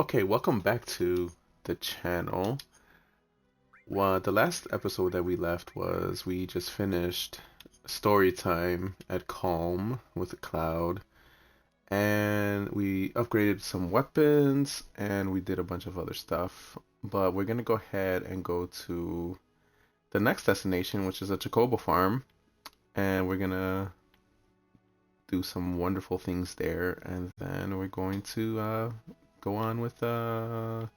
Okay, welcome back to the channel. Well, the last episode that we left was we just finished story time at Calm with a cloud, and we upgraded some weapons and we did a bunch of other stuff. But we're gonna go ahead and go to the next destination, which is a Chocobo farm, and we're gonna do some wonderful things there, and then we're going to go on with to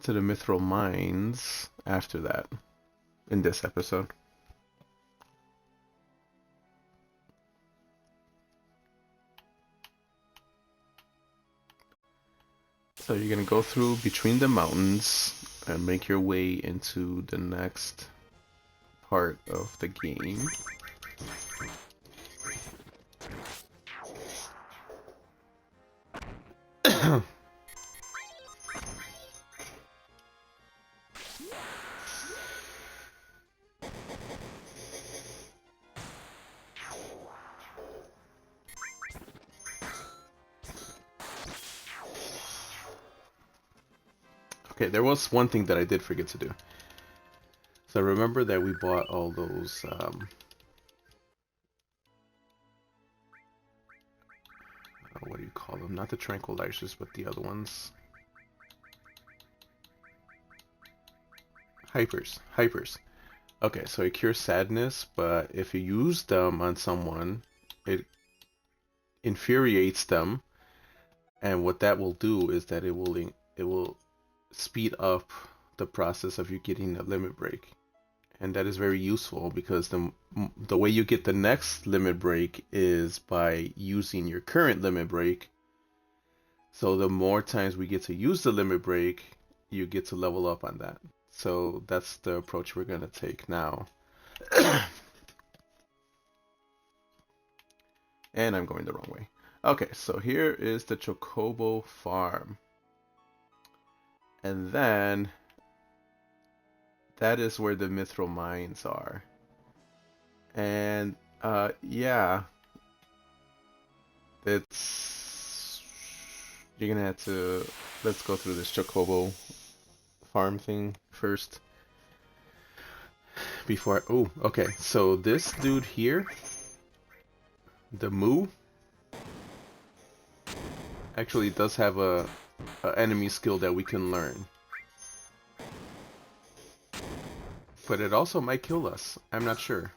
the Mithril Mines after that in this episode. So you're gonna go through between the mountains and make your way into the next part of the game. Okay, there was one thing that I did forget to do. So remember that we bought all those what do you call them? Not the tranquilizers, but the other ones. Hypers. Okay, so it cures sadness, but if you use them on someone, it infuriates them, and what that will do is that it will speed up the process of you getting a limit break. And that is very useful because the way you get the next limit break is by using your current limit break. So the more times we get to use the limit break, you get to level up on that. So that's the approach we're going to take now. And I'm going the wrong way. Okay, so here is the Chocobo farm. And then that is where the Mithril Mines are. And yeah, you're gonna have to, let's go through this Chocobo farm thing first. Before, oh, okay, so this dude here, the Moo, actually does have a enemy skill that we can learn. But it also might kill us. I'm not sure.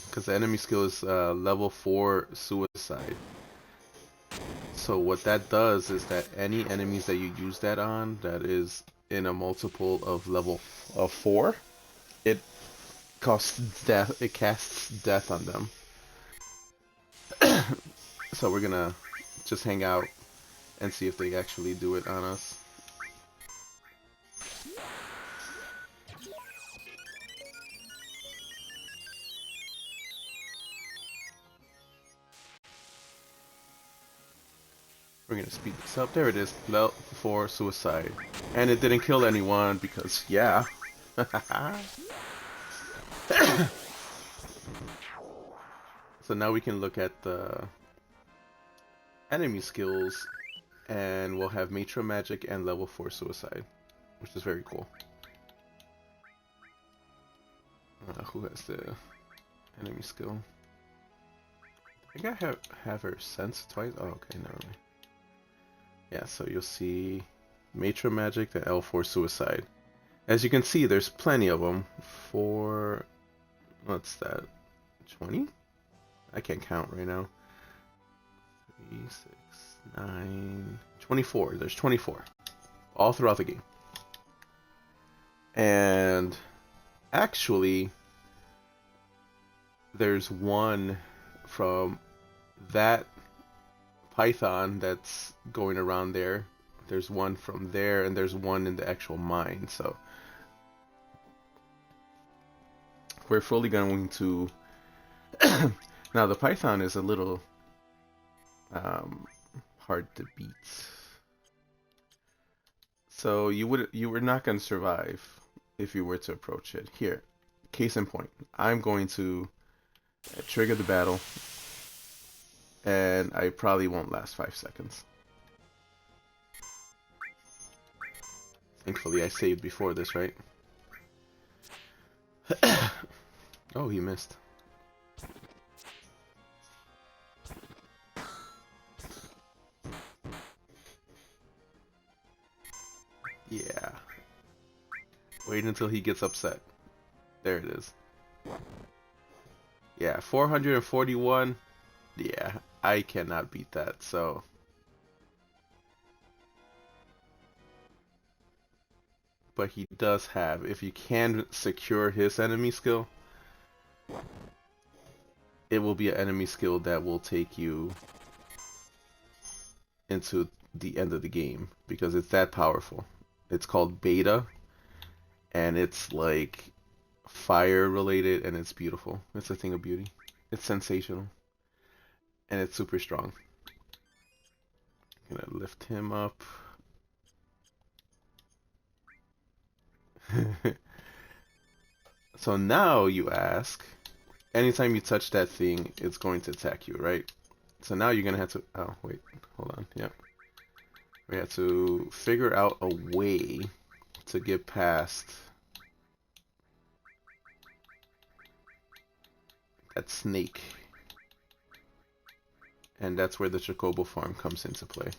Because the enemy skill is level 4 suicide. So what that does is that any enemies that you use that on, that is in a multiple of level 4, it costs death. It casts death on them. So we're gonna just hang out and see if they actually do it on us. We're gonna speed this up. There it is. Level 4 suicide. And it didn't kill anyone because, yeah. So now we can look at the enemy skills, and we'll have Matra Magic and level 4 suicide, which is very cool. Who has the enemy skill? I think I have her sense twice. Oh, okay, never mind. Yeah, so you'll see Matra Magic and L4 Suicide. As you can see, there's plenty of them. For, what's that, 20? I can't count right now. 3, 6, 9, 24. There's 24. All throughout the game. And actually, there's one from that python that's going around there. There's one from there, and there's one in the actual mine. So we're fully going to now the python is a little hard to beat, so you were not going to survive if you were to approach it. Here, case in point, I'm going to trigger the battle, and I probably won't last 5 seconds. Thankfully, I saved before this, right? Oh, he missed. Yeah. Wait until he gets upset. There it is. Yeah, 441. Yeah, I cannot beat that, so... But he does have, if you can secure his enemy skill, it will be an enemy skill that will take you into the end of the game, because it's that powerful. It's called Beta, and it's like fire related, and it's beautiful. It's a thing of beauty. It's sensational, and it's super strong. I'm gonna lift him up. So now you ask, anytime you touch that thing, it's going to attack you, right? So now you're gonna have to, oh wait, hold on, yeah. We have to figure out a way to get past that snake. And that's where the Chocobo farm comes into play.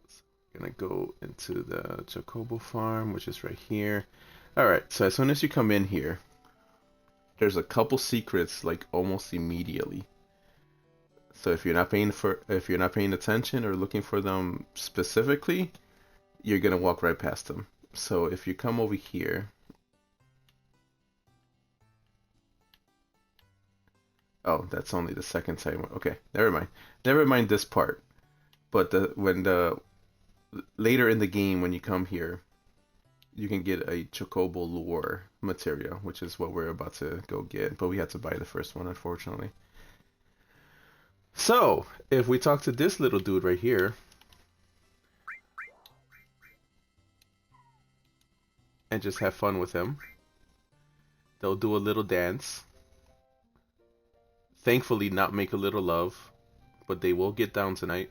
So gonna go into the Chocobo farm, which is right here. Alright, so as soon as you come in here, there's a couple secrets like almost immediately. So if you're not paying attention or looking for them specifically, you're gonna walk right past them. So if you come over here, oh, that's only the second time. Okay, never mind. Never mind this part. But later in the game when you come here, you can get a Chocobo lure material, which is what we're about to go get. But we had to buy the first one, unfortunately. So if we talk to this little dude right here, and just have fun with him, they'll do a little dance. Thankfully, not make a little love, but they will get down tonight.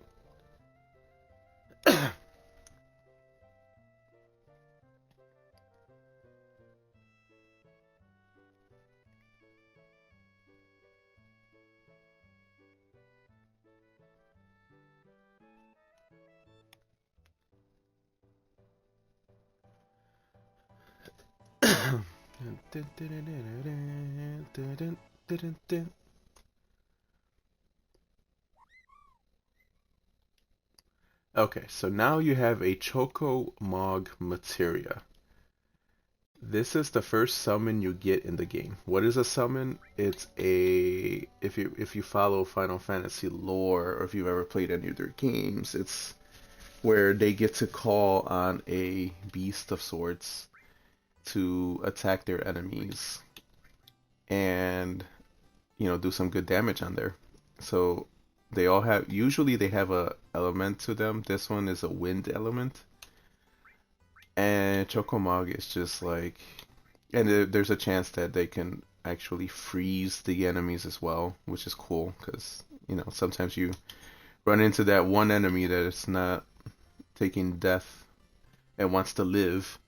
Okay, so now you have a Choco Mog Materia. This is the first summon you get in the game. What is a summon? It's a if you follow Final Fantasy lore, or if you've ever played any of their games, it's where they get to call on a beast of sorts to attack their enemies and do some good damage on there. So they all have, usually they have a element to them. This one is a wind element. And Chocomog is just like, and there's a chance that they can actually freeze the enemies as well, which is cool because, sometimes you run into that one enemy that is not taking death and wants to live,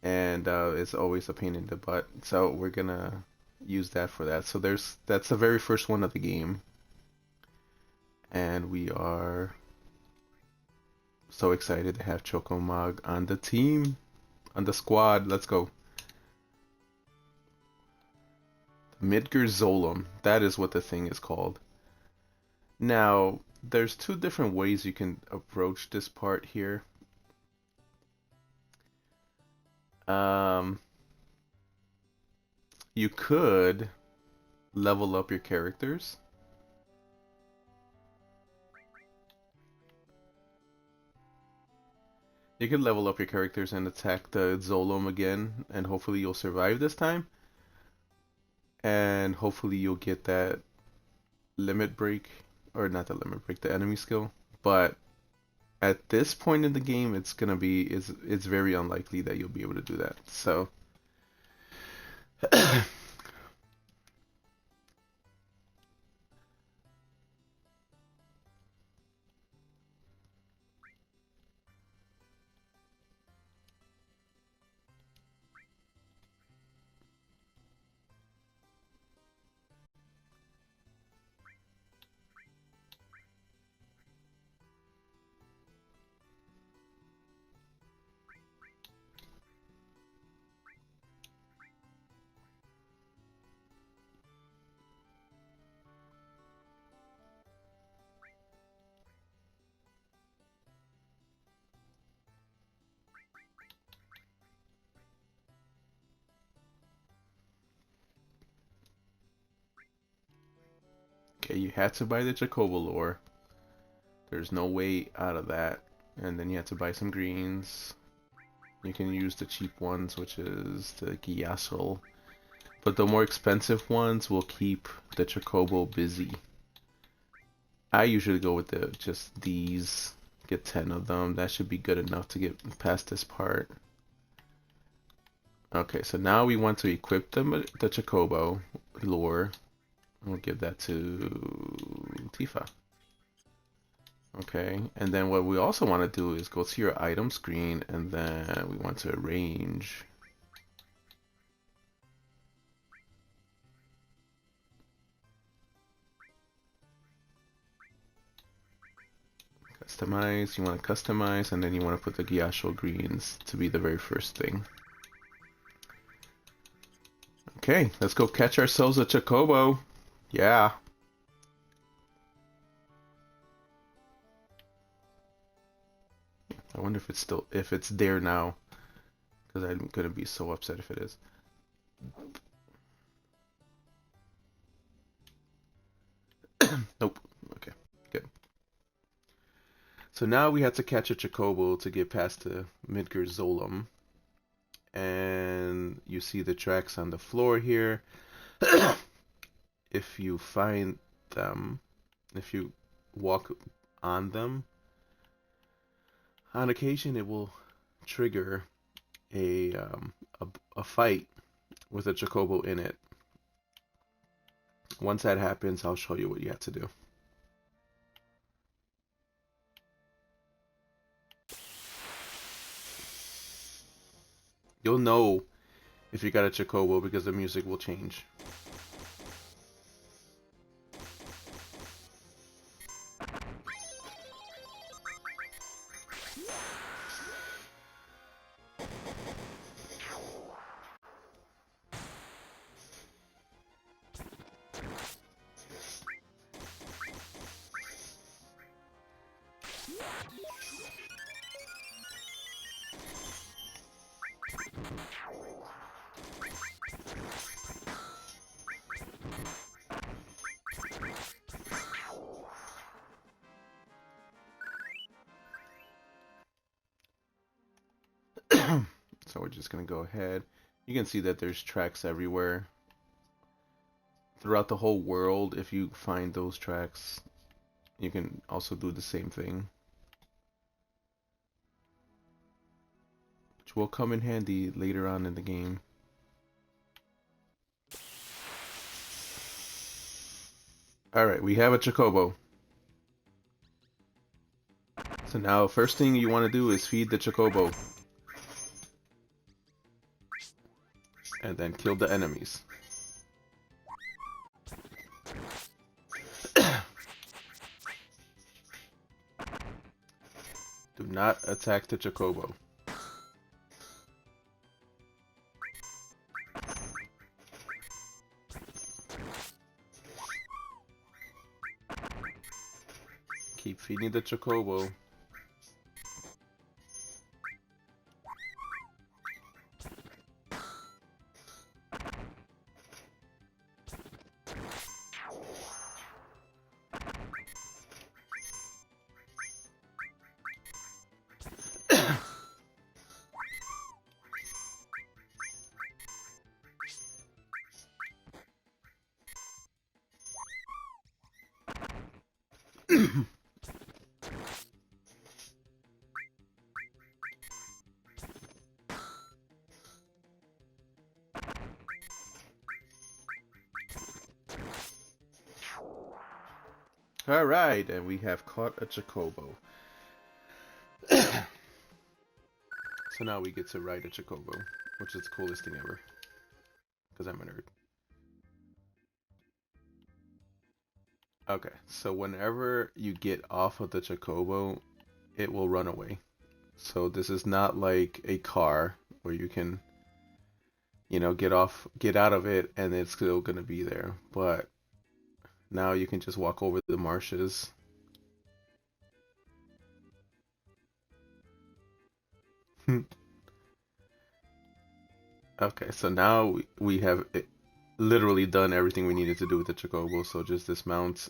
and it's always a pain in the butt. So we're gonna use that for that. So that's the very first one of the game, and we are so excited to have Chocomog on the team, on the squad. Let's go. Midgar Zolom, that is what the thing is called. Now, there's two different ways you can approach this part here. You could level up your characters. You could level up your characters and attack the Zolom again, and hopefully you'll survive this time. And hopefully you'll get that limit break, or not the limit break, the enemy skill. But at this point in the game, it's very unlikely that you'll be able to do that. So Okay, you had to buy the Chocobo lore. There's no way out of that. And then you have to buy some greens. You can use the cheap ones, which is the Gyasol. But the more expensive ones will keep the Chocobo busy. I usually go with just these. Get 10 of them. That should be good enough to get past this part. Okay, so now we want to equip the Chocobo lore. We'll give that to Tifa. Okay, and then what we also want to do is go to your item screen, and then we want to arrange. Customize, you want to customize, and then you want to put the Gyasho greens to be the very first thing. Okay, let's go catch ourselves a Chocobo. Yeah. I wonder if it's there now, because I'm gonna be so upset if it is. Nope. Okay, good. So now we have to catch a Chocobo to get past the Midgar Zolom. And you see the tracks on the floor here. If you find them, if you walk on them, on occasion it will trigger a fight with a Chocobo in it. Once that happens, I'll show you what you have to do. You'll know if you got a Chocobo because the music will change. So we're just gonna go ahead. You can see that there's tracks everywhere. Throughout the whole world, if you find those tracks, you can also do the same thing. Which will come in handy later on in the game. Alright, we have a Chocobo. So now, first thing you want to do is feed the Chocobo. And then kill the enemies. Do not attack the Chocobo. Keep feeding the Chocobo. Alright, and we have caught a Chocobo. So now we get to ride a Chocobo, which is the coolest thing ever. Because I'm a nerd. Okay, so whenever you get off of the Chocobo, it will run away. So this is not like a car where you can, you know, get out of it and it's still gonna be there. But now you can just walk over the marshes. Okay, so now we have literally done everything we needed to do with the Chocobo, so just dismount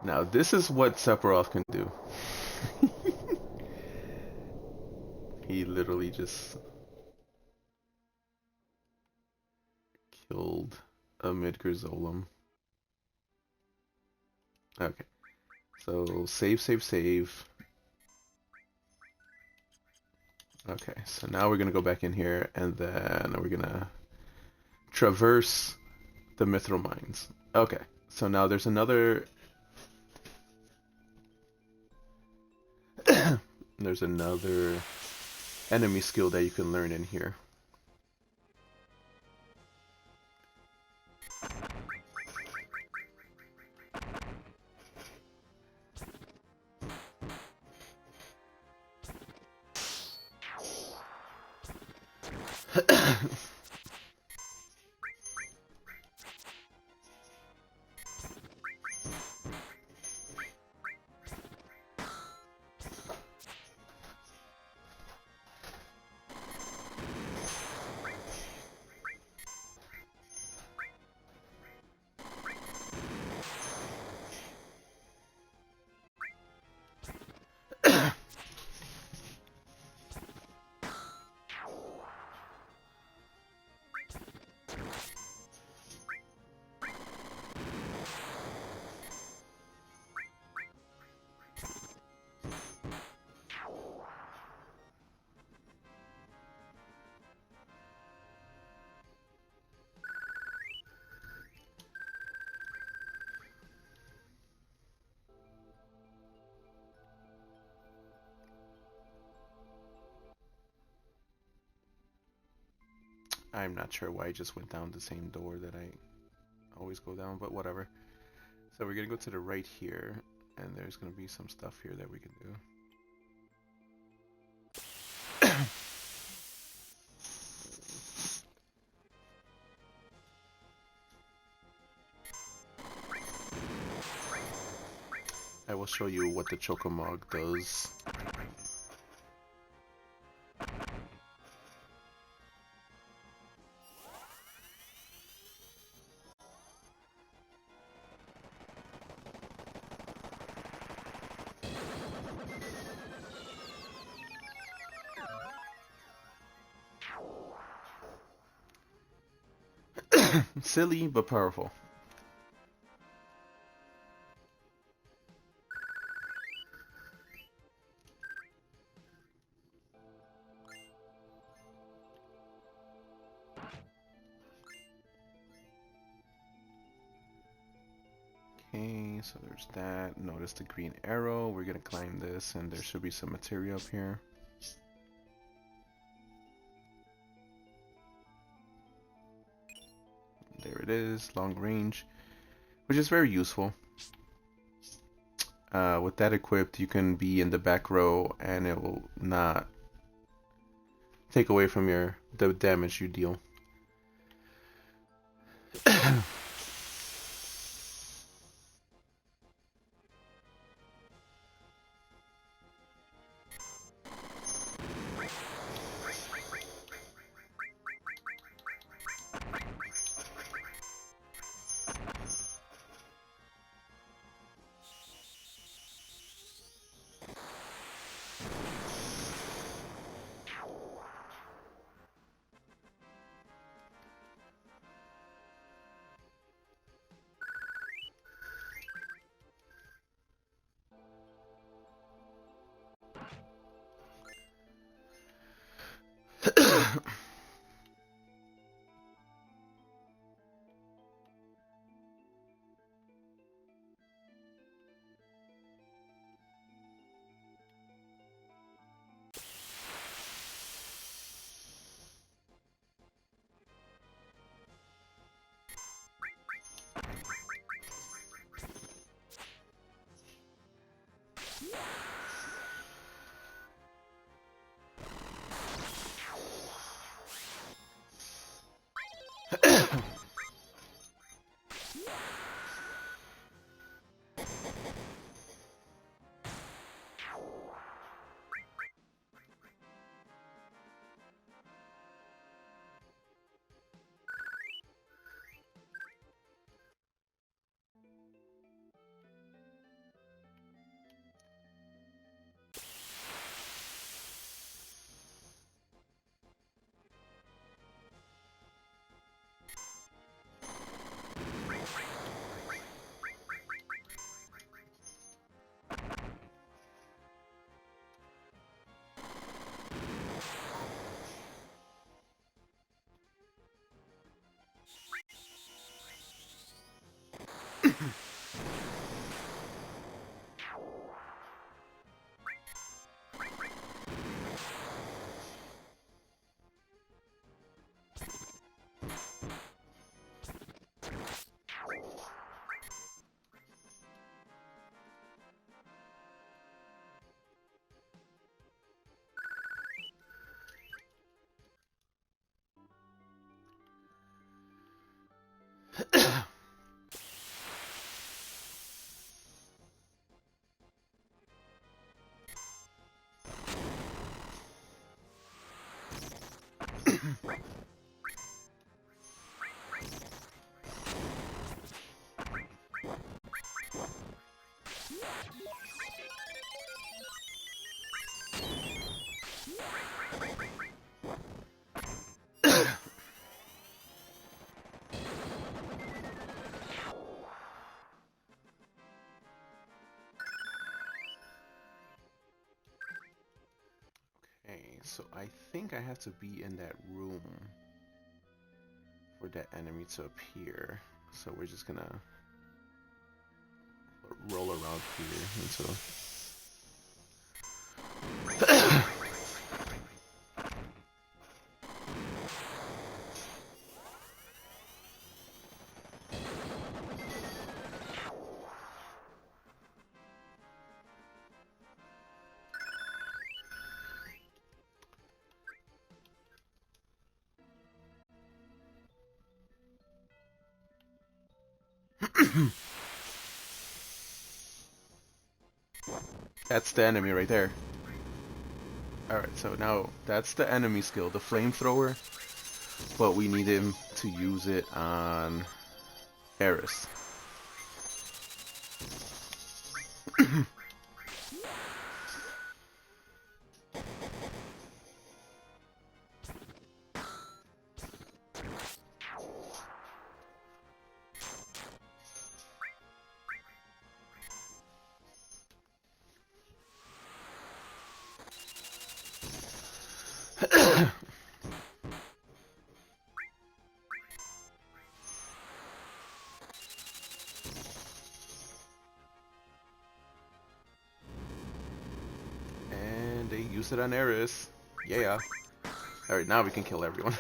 Now this is what Sephiroth can do. He literally just killed a Midgard. Okay, so save. Okay, so now we're gonna go back in here and then we're gonna traverse the Mithril Mines. Okay, so now there's another there's another enemy skill that you can learn in here. I'm not sure why I just went down the same door that I always go down, but whatever. So we're gonna go to the right here, and there's gonna be some stuff here that we can do. I will show you what the Chocomog does. Silly but powerful. Okay, so there's that. Notice the green arrow. We're gonna climb this, and there should be some material up here. There it is, long range, which is very useful. With that equipped, you can be in the back row, and it will not take away from the damage you deal. Okay, so I think I have to be in that room for that enemy to appear. So we're just gonna roll around here until... That's the enemy right there. Alright, so now that's the enemy skill, the flamethrower, but we need him to use it on Aerith. And they use it on Aerith. Yeah. Alright, now we can kill everyone.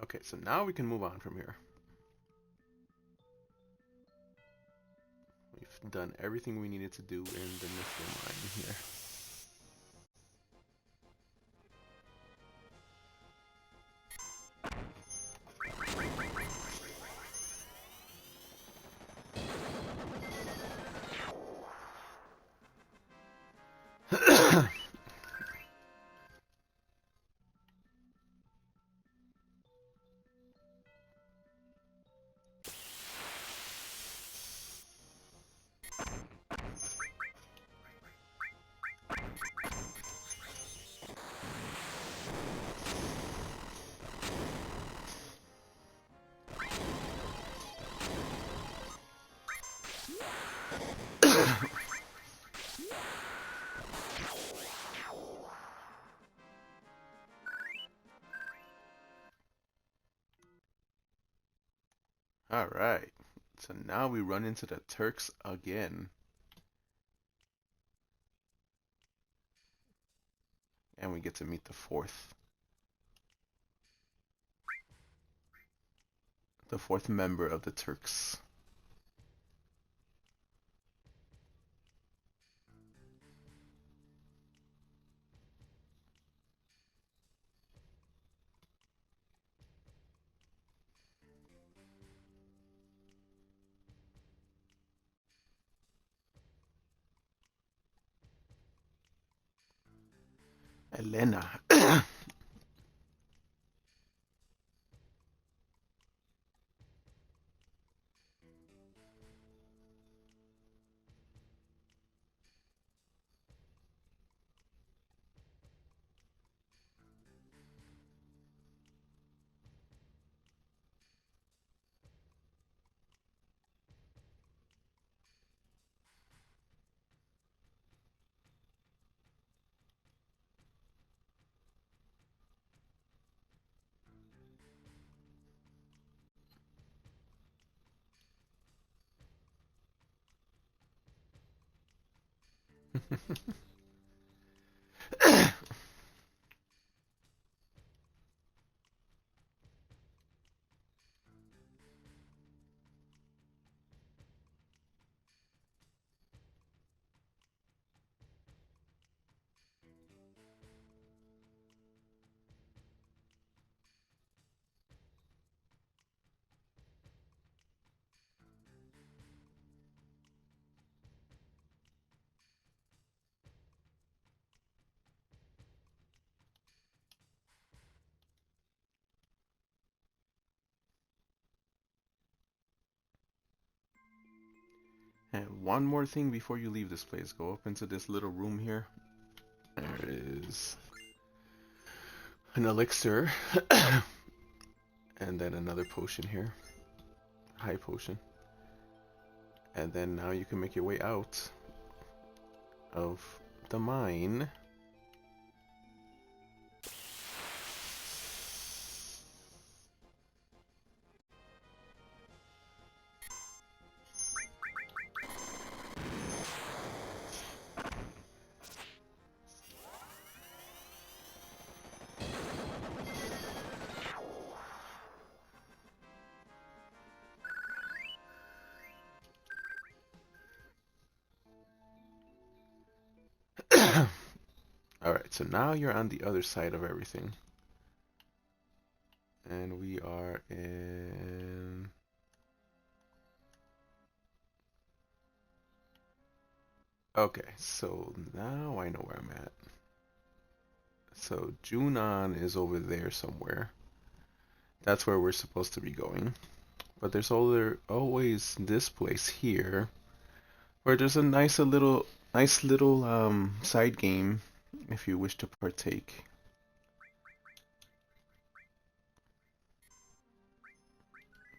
Okay, so now we can move on from here. We've done everything we needed to do in the missile mine here. Alright, so now we run into the Turks again. And we get to meet the fourth member of the Turks. Elena. And one more thing before you leave this place. Go up into this little room here. There is an elixir. And then another potion here. High potion. And then now you can make your way out of the mine. Alright, so now you're on the other side of everything. And we are in... Okay, so now I know where I'm at. So Junon is over there somewhere. That's where we're supposed to be going. But there's always this place here where there's a nice little side game if you wish to partake.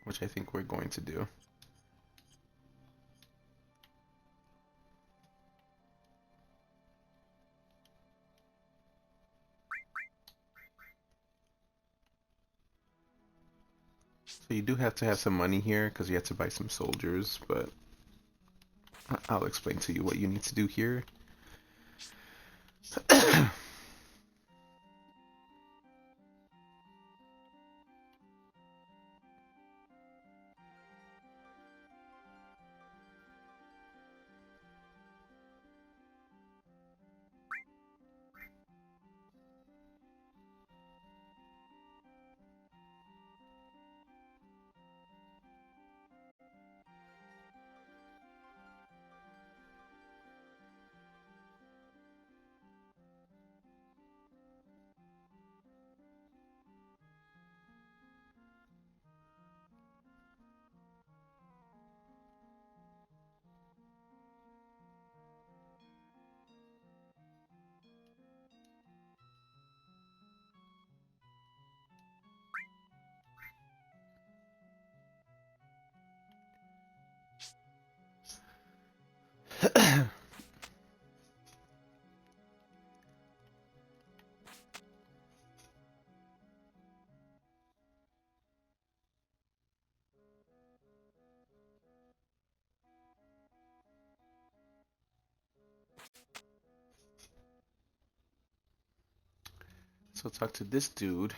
Which I think we're going to do. So you do have to have some money here because you have to buy some soldiers, but I'll explain to you what you need to do here. So talk to this dude.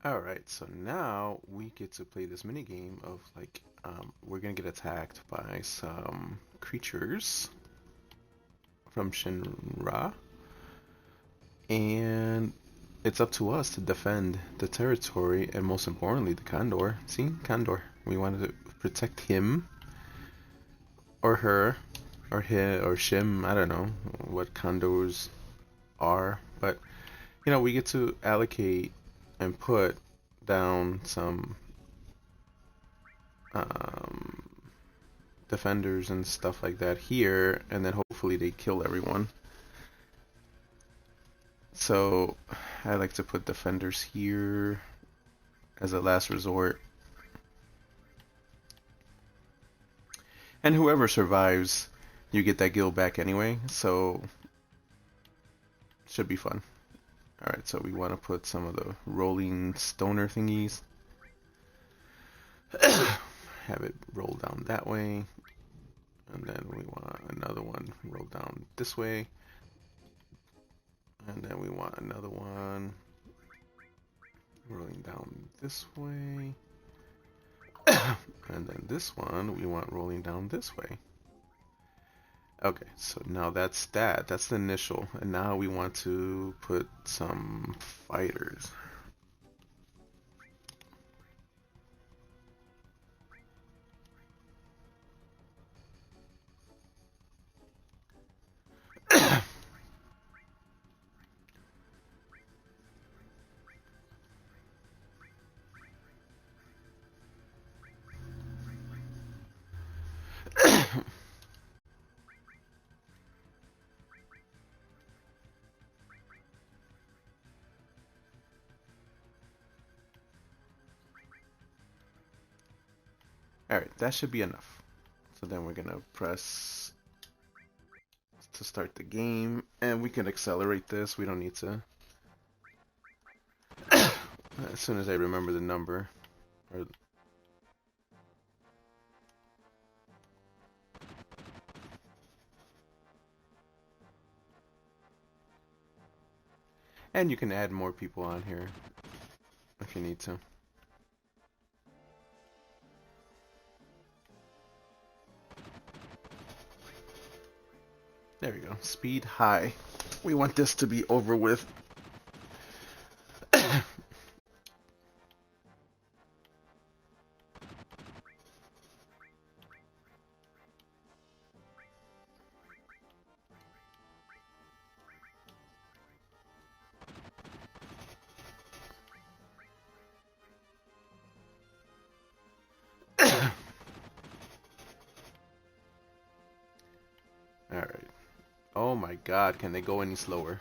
Alright, so now we get to play this mini game of like, we're gonna get attacked by some creatures from Shinra, and it's up to us to defend the territory and most importantly the Condor. See, Condor. We wanted to protect him or her or him or shim. I don't know what condors are, but you know we get to allocate and put down some um, defenders and stuff like that here, and then hopefully they kill everyone. So I like to put defenders here as a last resort. And whoever survives, you get that guild back anyway, so should be fun. Alright, so we want to put some of the rolling stoner thingies. Have it roll down that way. And then we want another one roll down this way. And then we want another one rolling down this way. And then this one we want rolling down this way. Okay, so now that's that. That's the initial. And now we want to put some fighters. Alright, that should be enough. So then we're gonna press to start the game, and we can accelerate this. We don't need to. As soon as I remember the number. Or... And you can add more people on here if you need to. There we go. Speed high. We want this to be over with. Alright. Oh my god, can they go any slower?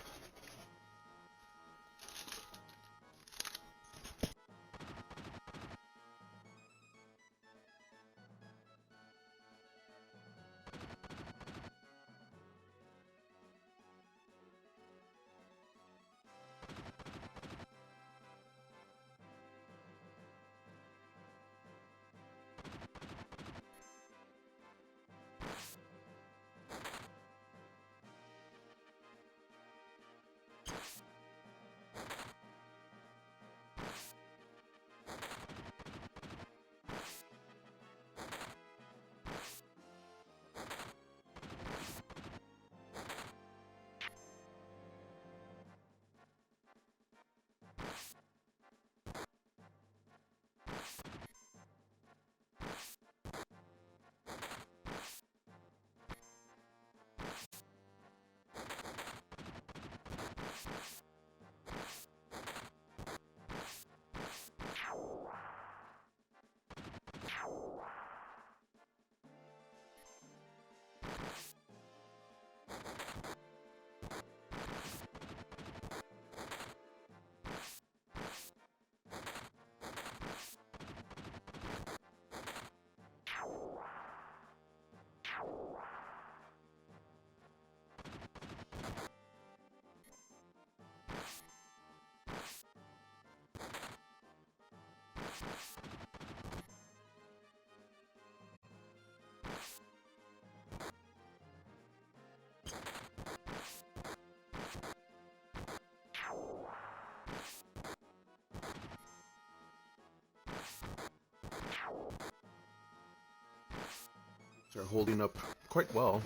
They're holding up quite well.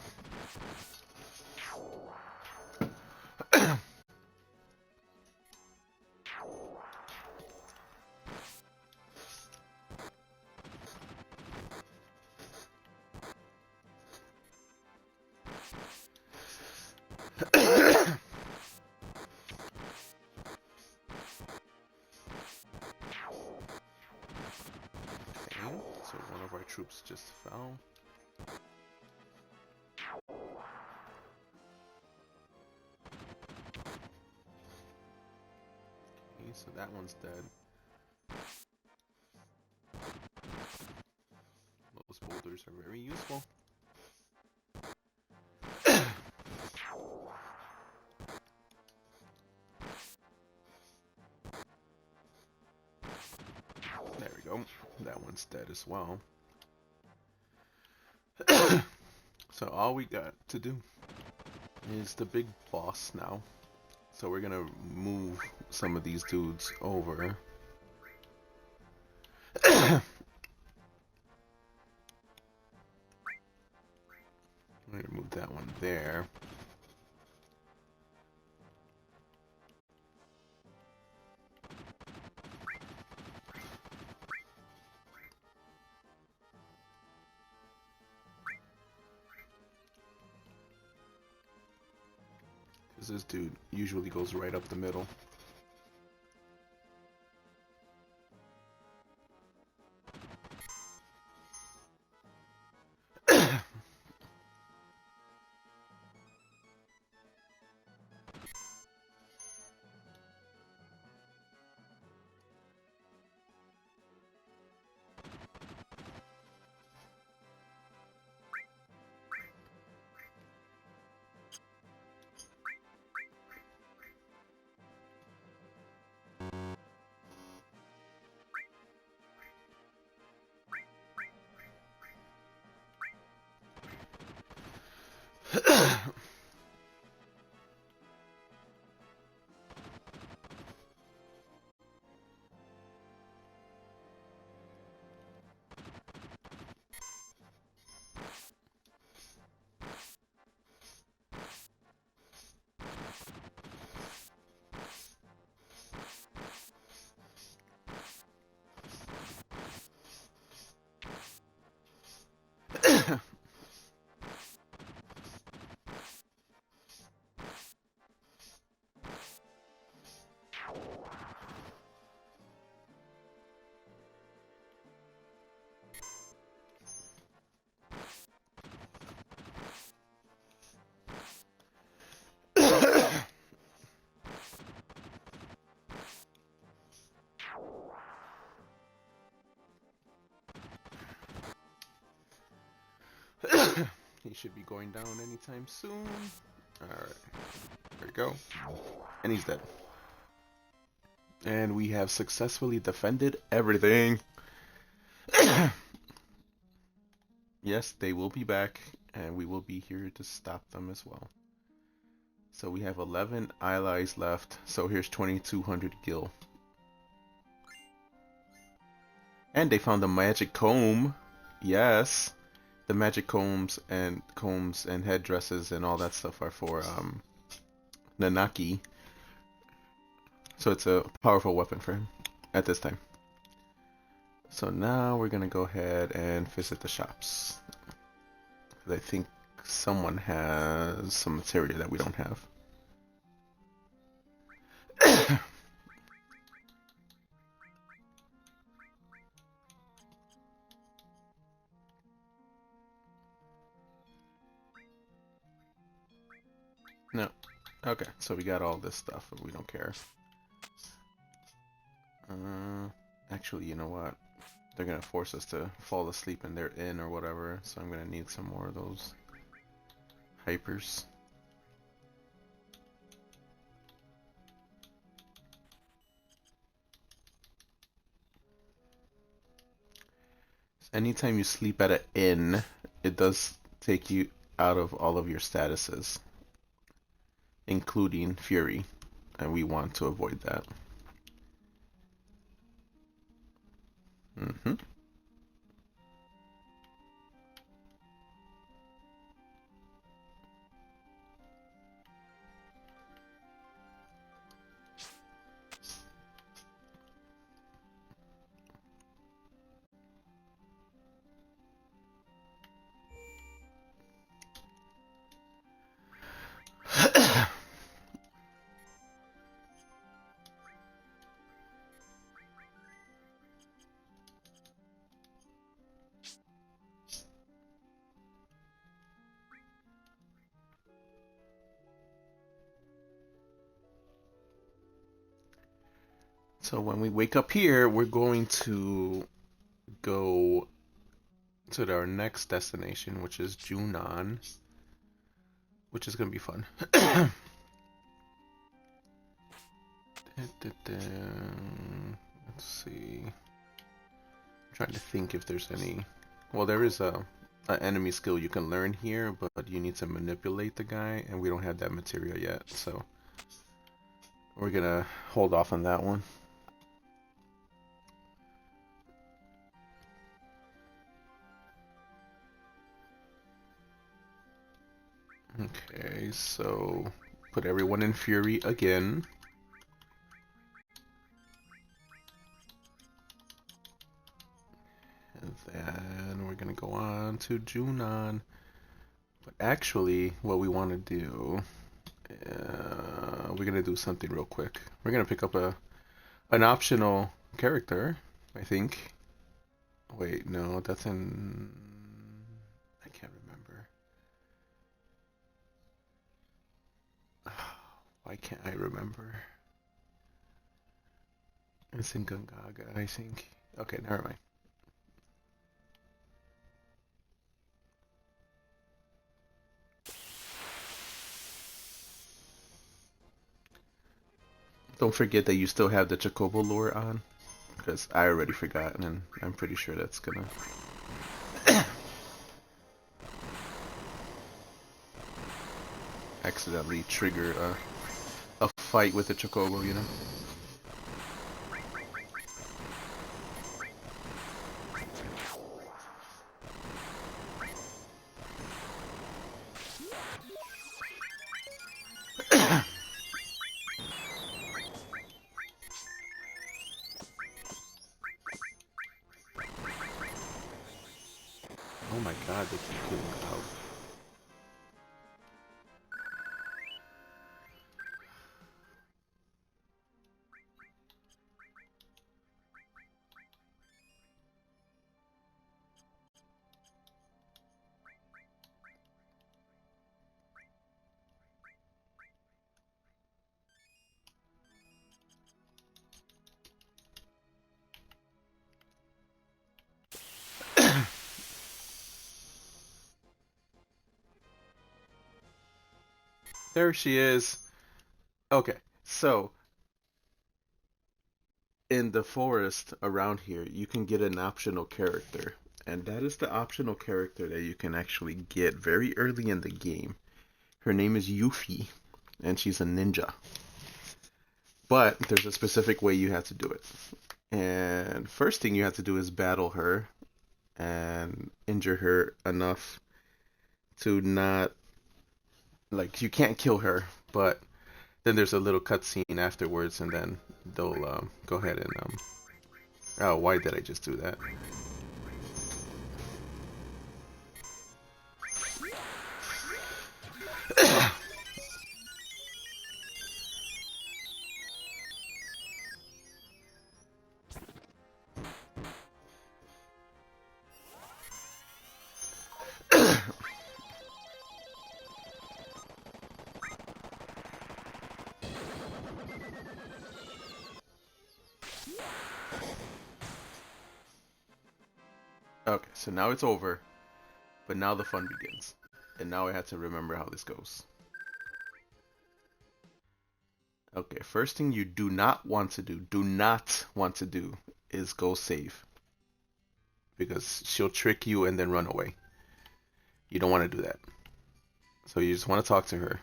fell. Okay, so that one's dead. Those boulders are very useful. There we go. That one's dead as well. So all we got to do is the big boss now. So we're gonna move some of these dudes over. I'm gonna move that one there. This dude usually goes right up the middle. He should be going down anytime soon. Alright. There we go. And he's dead. And we have successfully defended everything. Yes, they will be back, and we will be here to stop them as well. So we have 11 allies left, so here's 2200 gil. And they found the magic comb. Yes. The magic combs and headdresses and all that stuff are for Nanaki. So it's a powerful weapon for him at this time. So now we're gonna go ahead and visit the shops. I think someone has some material that we don't have. No. Okay, so we got all this stuff, but we don't care. Actually, you know what? They're gonna force us to fall asleep in their inn or whatever, so I'm gonna need some more of those hypers. Anytime you sleep at an inn, it does take you out of all of your statuses, including Fury, and we want to avoid that. Mm-hmm. So when we wake up here, we're going to go to our next destination, which is Junon, which is going to be fun. Let's see. I'm trying to think if there's any. Well, there is an enemy skill you can learn here, but you need to manipulate the guy, and we don't have that material yet, so we're gonna hold off on that one. Okay, so put everyone in Fury again. And then we're gonna go on to Junon. But actually, what we want to do, we're gonna do something real quick. We're gonna pick up an optional character, I think. Wait, no, that's in. I can't remember. Why can't I remember? It's in Gungaga, I think. Okay, never mind. Don't forget that you still have the Chocobo lure on, because I already forgot, and I'm pretty sure that's gonna. accidentally trigger a fight with the Chocobo, you know? Oh my god, they keep killing Cloud. There she is. Okay, so in the forest around here, you can get an optional character. And that is the optional character that you can actually get very early in the game. Her name is Yuffie, and she's a ninja. But there's a specific way you have to do it. And first thing you have to do is battle her and injure her enough to not, like, you can't kill her, but then there's a little cutscene afterwards, and then they'll go ahead and oh, why did I just do that? Okay, so now it's over, but now the fun begins. And now I have to remember how this goes. Okay, first thing you do not want to do, is go save. Because she'll trick you and then run away. You don't want to do that. So you just want to talk to her.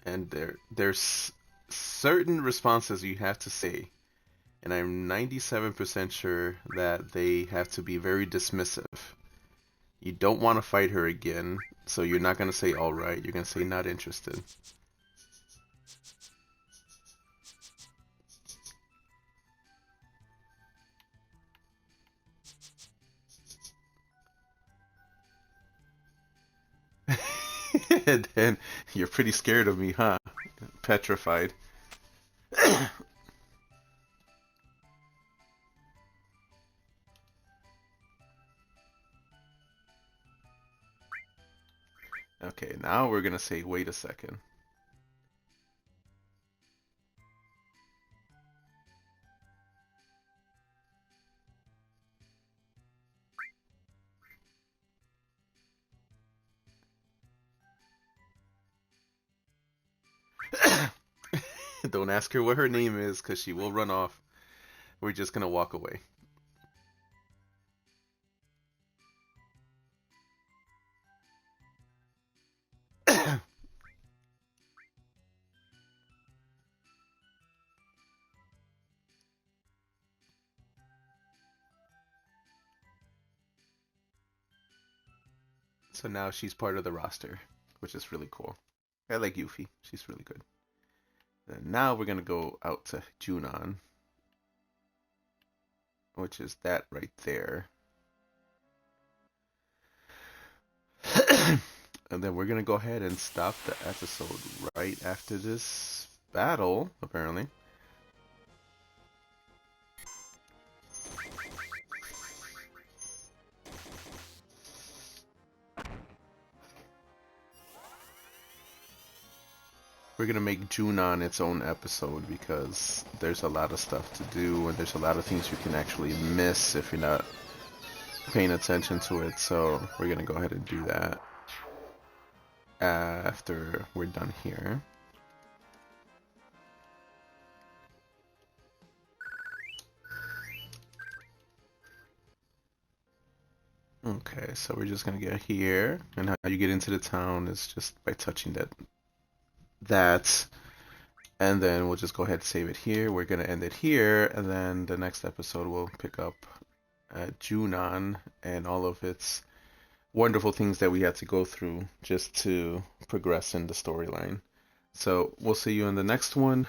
And there's certain responses you have to say, and I'm 97% sure that they have to be very dismissive. You don't want to fight her again, so you're not going to say alright, you're going to say not interested. And then you're pretty scared of me, huh? Petrified. Okay, now we're gonna say, wait a second. Don't ask her what her name is, because she will run off. We're just gonna walk away. So now she's part of the roster, which is really cool. I like Yuffie. She's really good. And now we're gonna go out to Junon, which is that right there. And then we're gonna go ahead and stop the episode right after this battle, apparently. We're gonna make Junon its own episode because there's a lot of stuff to do and there's a lot of things you can actually miss if you're not paying attention to it. So we're gonna go ahead and do that after we're done here. Okay, so we're just gonna get here, and how you get into the town is just by touching that, and then we'll just go ahead and save it here. We're gonna end it here, and then the next episode we'll pick up at Junon and all of its wonderful things that we had to go through just to progress in the storyline. So we'll see you in the next one.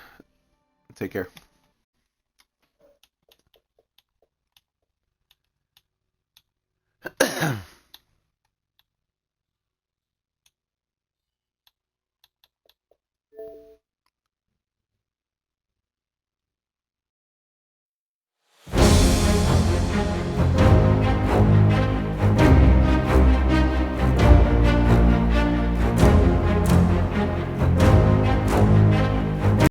Take care.